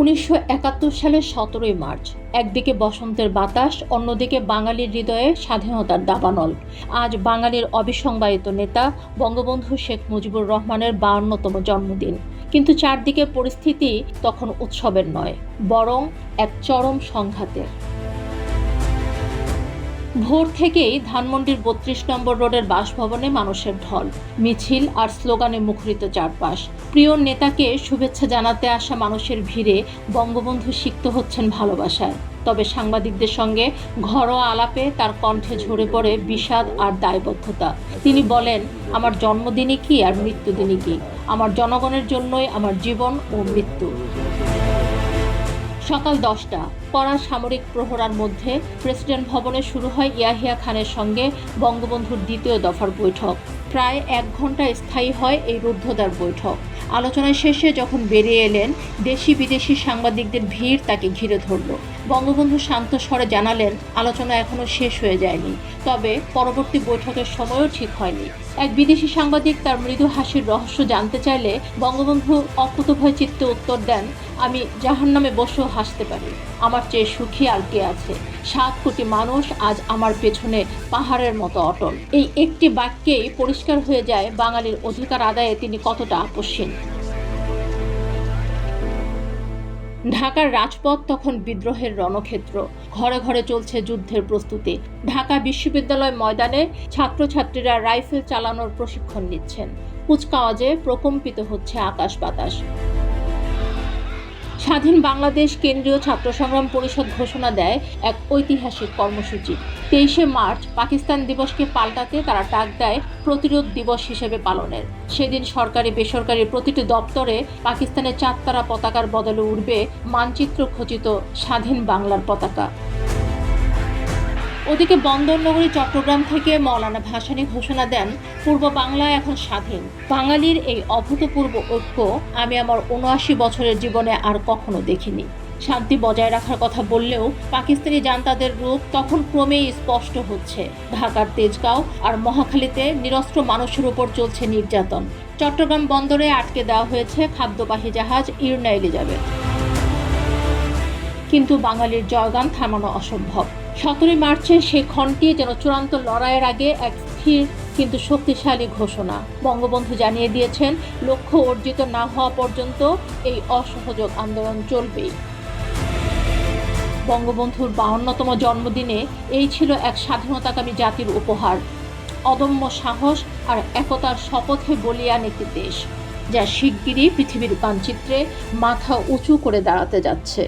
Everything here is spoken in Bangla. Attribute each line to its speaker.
Speaker 1: ১৯৭১ সালের ১৭ই মার্চ, একদিকে বসন্তের বাতাস, অন্যদিকে বাঙালির হৃদয়ে স্বাধীনতার দাবানল। আজ বাঙালির অবিসংবাদিত নেতা বঙ্গবন্ধু শেখ মুজিবুর রহমানের ৫২তম জন্মদিন। কিন্তু চারদিকের পরিস্থিতি তখন উৎসবের নয়, বরং এক চরম সংঘাতের। ভোর থেকেই ধানমন্ডির ৩২ নম্বর রোডের বাসভবনে মানুষের ঢল, মিছিল আর স্লোগানে মুখরিত চারপাশ। প্রিয় নেতাকে শুভেচ্ছা জানাতে আসা মানুষের ভিড়ে বঙ্গবন্ধু সিক্ত হচ্ছেন ভালোবাসায়। তবে সাংবাদিকদের সঙ্গে ঘরোয়া আলাপে তার কণ্ঠে ঝরে পড়ে বিষাদ আর দায়বদ্ধতা। তিনি বলেন, আমার জন্মদিনই কি আর মৃত্যুদিনই কি, আমার জনগণের জন্যই আমার জীবন ও মৃত্যু। সকাল ১০টা, কড়া সামরিক প্রহরার মধ্যে প্রেসিডেন্ট ভবনে শুরু হয় ইয়াহিয়া খানের সঙ্গে বঙ্গবন্ধুর দ্বিতীয় দফার বৈঠক। প্রায় ১ ঘন্টা স্থায়ী হয় এই রুদ্ধদ্বার বৈঠক। আলোচনা শেষে যখন বেরিয়ে এলেন, দেশি বিদেশি সাংবাদিকদের ভিড় তাকে ঘিরে ধরল। বঙ্গবন্ধু শান্ত স্বরে জানালেন, আলোচনা এখনো শেষ হয়ে যায়নি, তবে পরবর্তী বৈঠকের সময়ও ঠিক হয়নি। এক বিদেশি সাংবাদিক তার মৃদু হাসির রহস্য জানতে চাইলে বঙ্গবন্ধু অকুতোভয় চিত্তে উত্তর দেন, আমি জাহান্নামে বসেও হাসতে পারি, আমার চেয়ে সুখী আর কে আছে। ৭ কোটি মানুষ আজ আমার পেছনে পাহাড়ের মতো অটল। এই একটি বাক্যেই পরিষ্কার হয়ে যায় বাঙালির অধিকার আদায়ে তিনি কতটা আপসহীন। ঢাকার রাজপথ তখন বিদ্রোহের রণক্ষেত্র। ঘরে ঘরে চলছে যুদ্ধের প্রস্তুতি। ঢাকা বিশ্ববিদ্যালয় ময়দানে ছাত্রছাত্রীরা রাইফেল চালানোর প্রশিক্ষণ নিচ্ছেন। কুচকাওয়াজে প্রকম্পিত হচ্ছে আকাশ বাতাস। স্বাধীন বাংলাদেশ কেন্দ্রীয় ছাত্র সংগ্রাম পরিষদ ঘোষণা দেয় এক ঐতিহাসিক কর্মসূচি। ২৩শে মার্চ পাকিস্তান দিবসকে পাল্টাতে তারা ডাক দেয় প্রতিরোধ দিবস হিসেবে পালনের। সেদিন সরকারি বেসরকারি প্রতিটি দপ্তরে পাকিস্তানের ৪ তারা পতাকার বদলে উড়বে মানচিত্র খচিত স্বাধীন বাংলার পতাকা। ওদিকে বন্দরনগরী চট্টগ্রাম থেকে মওলানা ভাসানী ঘোষণা দেন, পূর্ব বাংলা এখন স্বাধীন। বাঙালির এই অভূতপূর্ব ঐক্য আমি আমার ৭৯ বছরের জীবনে আর কখনো দেখিনি। শান্তি বজায় রাখার কথা বললেও পাকিস্তানি জান্তাদের রূপ তখন ক্রমেই স্পষ্ট হচ্ছে। ঢাকার তেজগাঁও আর মহাখালীতে নিরস্ত্র মানুষের উপর চলছে নির্যাতন। চট্টগ্রাম বন্দরে আটকে দেওয়া হয়েছে খাদ্যবাহী জাহাজ ইরনা এলিজাবেথ। কিন্তু বাঙালির জয়গান থামানো অসম্ভব। ১৭ই মার্চের সেই ক্ষণটি যেন চূড়ান্ত লড়াইয়ের আগে এক স্থির কিন্তু শক্তিশালী ঘোষণা। বঙ্গবন্ধু জানিয়ে দিয়েছেন, লক্ষ্য অর্জিত না হওয়া পর্যন্ত এই অসহযোগ আন্দোলন চলবেই। বঙ্গবন্ধুর ৫২তম জন্মদিনে এই ছিল এক স্বাধীনতাকামী জাতির উপহার, অদম্য সাহস আর একতার শপথে বলিয়ান একটি দেশ, যা শিগগিরই পৃথিবীর মানচিত্রে মাথা উঁচু করে দাঁড়াতে যাচ্ছে।